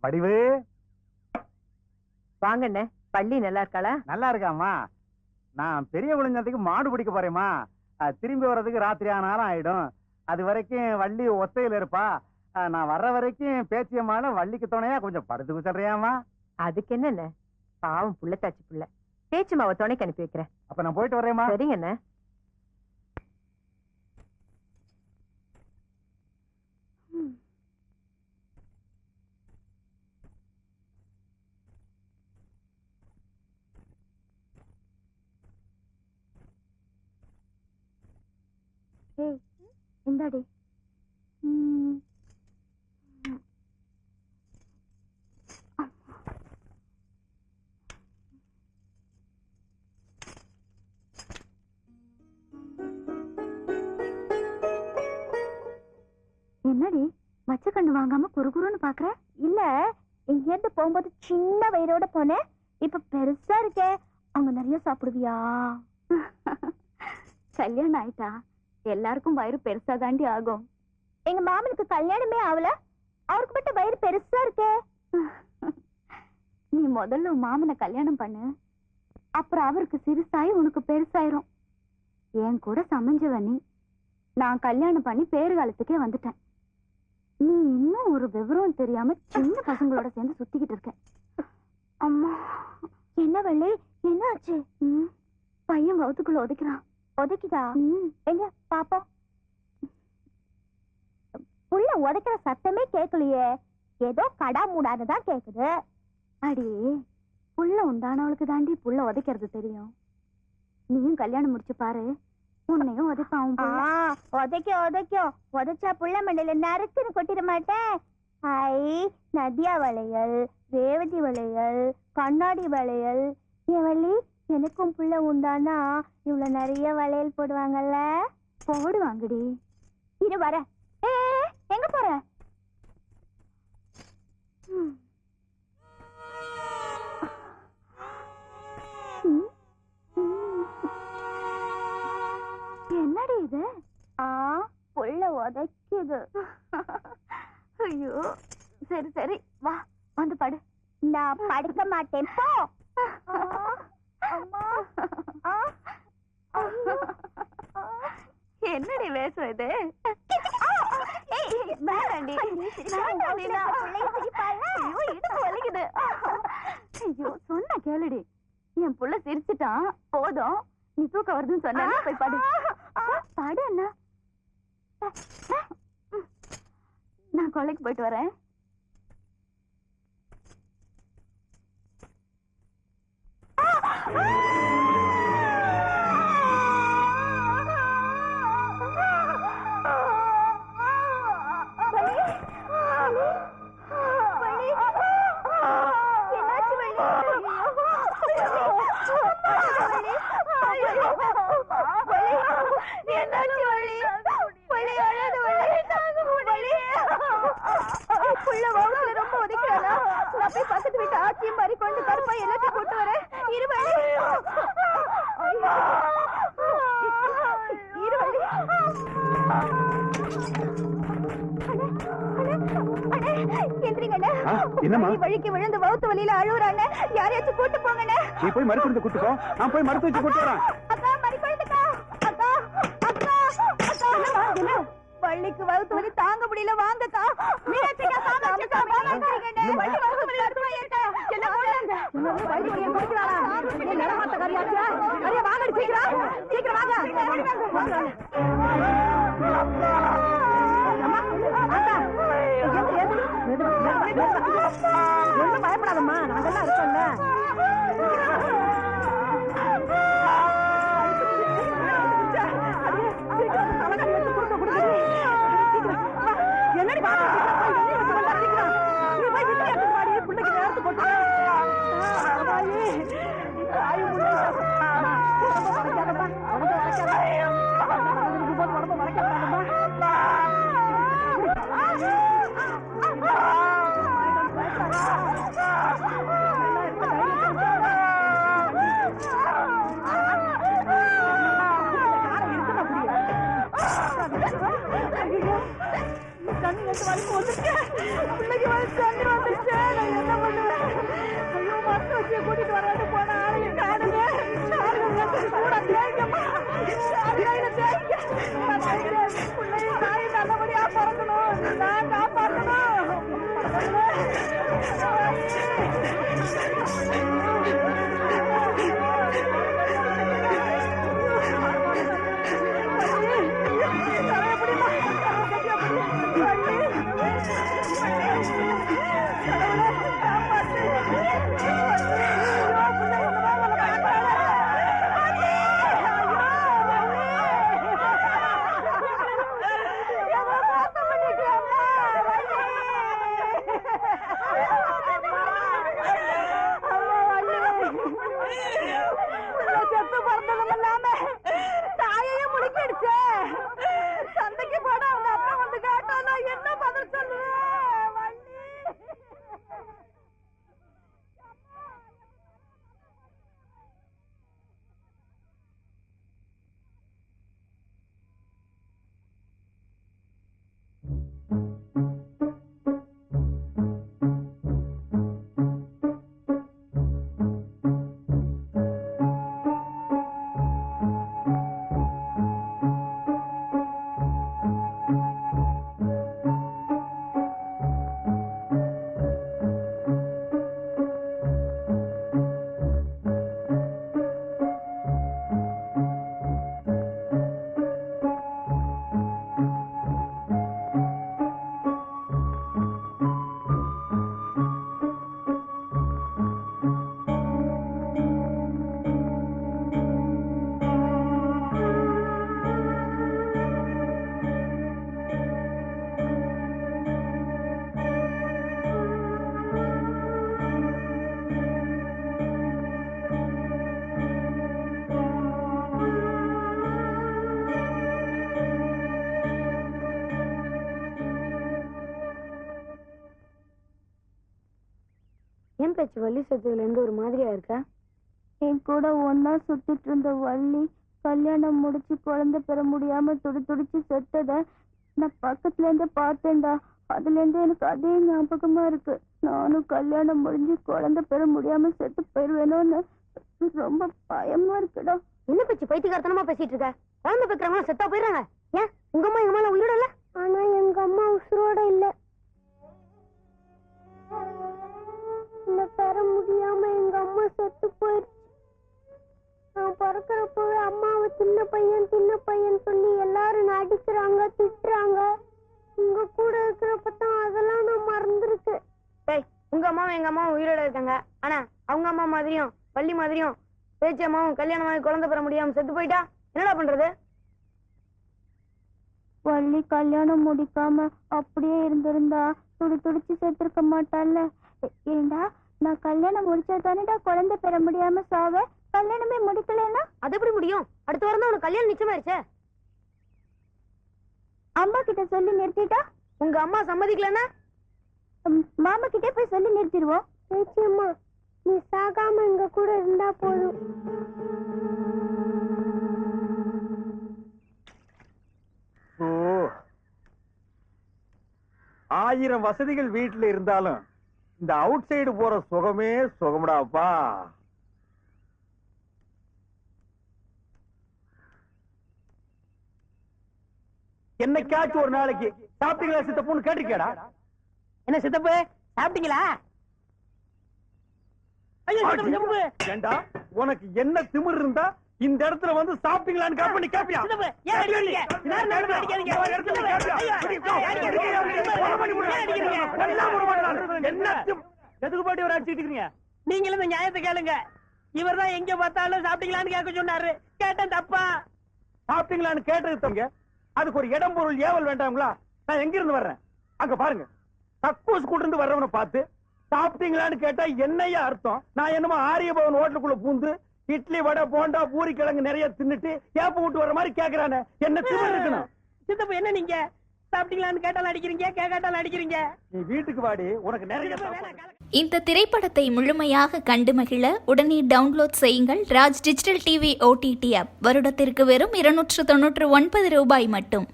படிவு வாங்கண்ணே. பள்ளி நல்லா இருக்காளா? நல்லா இருக்காமா. நான் பெரிய விழுந்ததுக்கு மாடு பிடிக்க போறேம்மா. திரும்பி வர்றதுக்கு ராத்திரி ஆனாலும் ஆயிடும். அது வரைக்கும் வள்ளி ஒத்தையில இருப்பா. நான் வர்ற வரைக்கும் பேச்சியம்மால வள்ளிக்கு துணையா கொஞ்சம் படுத்துக்க சொல்றியாமா? அதுக்கு என்னண்ணே, பாவம் புள்ளத்தாச்சி புள்ள. பேச்சுமாவை துணைக்கு அனுப்பி வைக்கிறேன். அப்ப நான் போயிட்டு வரேம்மா. சரிங்கண்ணே. இந்தாடி. என்னடி மச்ச கண்ணு வாங்காம குறுகுறுன்னு பாக்குற? இல்ல, இங்க இருந்து போகும்போது சின்ன வயிறோட போனேன், இப்ப பெருசா இருக்கே. அங்க நிறைய சாப்பிடுவியா? கல்யாணம் ஆயிட்டா எல்லாருக்கும் வயிறு பெருசா தாண்டி ஆகும். எங்க மாமனுக்கு கல்யாணமே ஆகல, அவருக்கு மட்டும் வயிறு பெருசா இருக்கே. நீ முதல்ல உன் மாமனை கல்யாணம் பண்ணு, அப்புறம் அவருக்கு சிறுசாயி உனக்கு பெருசாயிரும். என் கூட சமைஞ்சவ நீ. நான் கல்யாணம் பண்ணி பேறு காலத்துக்கே வந்துட்டேன். நீ இன்னும் ஒரு விவரம் தெரியாம சின்ன பசங்களோட சேர்ந்து சுத்திக்கிட்டு இருக்க. அம்மா, என்ன வள்ளி, என்ன ஆச்சு? பையன் வவுத்துக்குள்ள உதைக்கிறான். உதைக்குதா? எங்க பாப்போம். புள்ள உதைக்கிற சத்தமே கேட்கலையே, ஏதோ கடா மூடானதான் கேக்குது. அடி, புள்ள உண்டானவளுக்கு தாண்டி புள்ள உதைக்கிறது தெரியும். நீயும் கல்யாணம் முடிச்சு பாரு, உன்னையும் உதைப்பான். உதைக்கும் உதைச்சா புள்ள மண்டையில நறுக்குன்னு கொட்டிட மாட்டேன். ஐ, நதியா வளையல், ரேவதி வளையல், கண்ணாடி வளையல். என் வள்ளி, எனக்கும் புள்ள உண்டானா இவ்வளவு நிறைய வளையல் போடுவாங்கல்ல? போடுவாங்கடி. இரு வர. எங்க போற? என்னடி இது? புள்ள உதைக்குது. ஐயோ, சரி சரி வா, வந்து படு. நான் படுக்க மாட்டேன், போ. என்னடி வேஷம் இது? ஐயோ, சொன்ன கேளுடி. என் புள்ள சிரிச்சுட்டான், போதும். நீ தூக்கம் வருதுன்னு சொன்ன, போய் படு. படு அண்ணா. நான் கொல்லைக்கு போயிட்டு வரேன். பக்கத்து வீட்டு ஆச்சியும் மாதிரி கொண்டு கருப்பா எல்லாத்தையும் கூட்டு வரேன். வழிக்கு விழுந்து வவுத்து வழியில அழுகுறாங்க. யாரையாச்சும் கூட்டு போங்க. நீ போய் மருத்துவத்தை கூட்டுக்கோ, நான் போய் மருத்துவத்தை கூட்டு வரேன். அக்கா, மறிக்கொழுந்துக்கா. அக்கா அக்கா அக்கா, வள்ளிக்கு வவுத்து வலி தாங்க முடியல, வாங்கக்கா. மீனாட்சிக்கா, காமாட்சிக்கா, வாங்கங்க. வள்ளி வவுத்து வலி அறுத்து போயிருக்கா. என்ன போடுறாங்க? வள்ளி வலியை கொடுக்கறாளா? நீ நடமாட்ட கரியாச்சா? கரியா வாங்கடி, சீக்கிரம் சீக்கிரம் வாங்க. அம்மா, அக்கா, ஒன்றும் பயப்படாதம்மா, நாங்கெல்லாம் இருக்கோம்ல. என்னடி பிள்ளைக்கு நேரத்து போட்டு பிள்ளைக்கு வந்து தண்ணி வந்துருச்சு. ஏன் பேச்சு வள்ளி செத்ததுல இருந்து ஒரு மாதிரியா இருக்கா? என் கூட ஒன்னா சுத்திட்டு இருந்த வள்ளி கல்யாணம் முடிச்சு குழந்தை பெற முடியாம துடிச்சு செத்தத நான் பக்கத்துல இருந்து பார்த்தேன்டா. அதுல இருந்து எனக்கு அதே ஞாபகமா இருக்கு. நானும் கல்யாணம் முடிஞ்சு குழந்தை பெற முடியாம செத்து போயிருவேணும்னு ரொம்ப பயமா இருக்குடா. என்ன பேச்சு பைத்தியக்காரத்தனமா பேசிட்டு இருக்க? குழந்தை பெக்கிறவங்க செத்தா போயிடுறாங்க. ஏன் உங்க அம்மா எங்க அம்மா உயிரோட இல்ல? ஆனா எங்க அம்மா உசுரோட இல்ல. பெற முடியாம எங்க அம்மா செத்து போயிடுச்சு. நான் பிறக்கிறப்பவே அம்மாவை சின்ன பையன் சொல்லி எல்லாரும் அடிக்கிறாங்க, திட்டுறாங்க. உங்க கூட இருக்கிறப்பதான் அதெல்லாம் நான் மறந்துருக்கு. உங்க அம்மாவும் எங்க அம்மாவும் உயிரோட இருக்காங்க. ஆனா அவங்க அம்மா மாதிரியும் வள்ளி மாதிரியும் பேச்சு அம்மாவும் கல்யாணமாகி குழந்தை பெற முடியாம செத்து போயிட்டா என்னடா பண்றது? வள்ளி கல்யாணம் முடிக்காம அப்படியே இருந்திருந்தா துடிச்சு செத்துருக்க மாட்டாள்ல. ஏண்டா நான் கல்யாணம் முடிச்சா தானேடா குழந்தை பெற முடியாம சாவ. கல்யாணமே முடிக்கலன்னா அது எப்படி முடியும்? அடுத்த வாரம் தான் உனக்கு கல்யாணம் நிச்சயமாயிருச்சே. அம்மா கிட்ட சொல்லி நிறுத்திட்டா? உங்க அம்மா சம்மதிக்கலன்னா மாமா கிட்டே போய் சொல்லி நிறுத்திடுவோம். நிச்சயமா நீ சாகாம எங்க கூட இருந்தா போதும். ஆயிரம் வசதிகள் வீட்டுல இருந்தாலும் இந்த அவுட் சைடு போற சுகமே சுகம்டாப்பா. என்னைக்காச்சும் ஒரு நாளைக்கு சாப்பிட்டீங்களா சித்தப்புன்னு கேட்டிருக்கேடா. என்ன சித்தப்பு சாப்பிட்டீங்களா? ஏண்டா உனக்கு என்ன திமிர் இருந்தா இந்த இடத்துல வந்து சாப்பிட்டீங்களான்னு கேப்ப கேப்பியா? எதுக்கு போட்டு ஒரு அடிச்சுட்டு இருக்கீங்க? நீங்களும் இந்த நியாயத்தை கேளுங்க. இவர் தான் எங்க பார்த்தாலும் சாப்பிட்டீங்களான்னு கேட்க சொன்னாரு. கேட்டேன் தப்பா? சாப்பிட்டீங்களான்னு கேட்டது தங்க. அதுக்கு ஒரு இடம் பொருள் ஏவல் வேண்டாங்களா? நான் எங்க இருந்து வர்றேன் அங்க பாருங்க. கக்கூஸ் கூட இருந்து வர்றவனை பார்த்து சாப்பிட்டீங்களான்னு கேட்டா என்னையா அர்த்தம்? நான் என்னமோ ஆரிய பவன் ஹோட்டலுக்குள்ள பூந்து இட்லி வடை போண்டா பூரி கிழங்கு நிறைய தின்னுட்டு ஏப்ப விட்டு வர மாதிரி கேக்குறானே. என்ன திமிர் இருக்கணும்? சித்தப்பு என்ன நீங்க சாப்பிட்டீங்களான்னு கேட்டாலும் அடிக்கிறீங்க, கேட்டாலும் அடிக்கிறீங்க. நீ வீட்டுக்கு வாடி, உனக்கு நிறைய. இந்த திரைப்படத்தை முழுமையாக கண்டு மகிழ உடனே டவுன்லோட் செய்யுங்கள் Raj digital TV OTT app. வருடத்திற்கு வெறும் 299 ரூபாய் மட்டும்.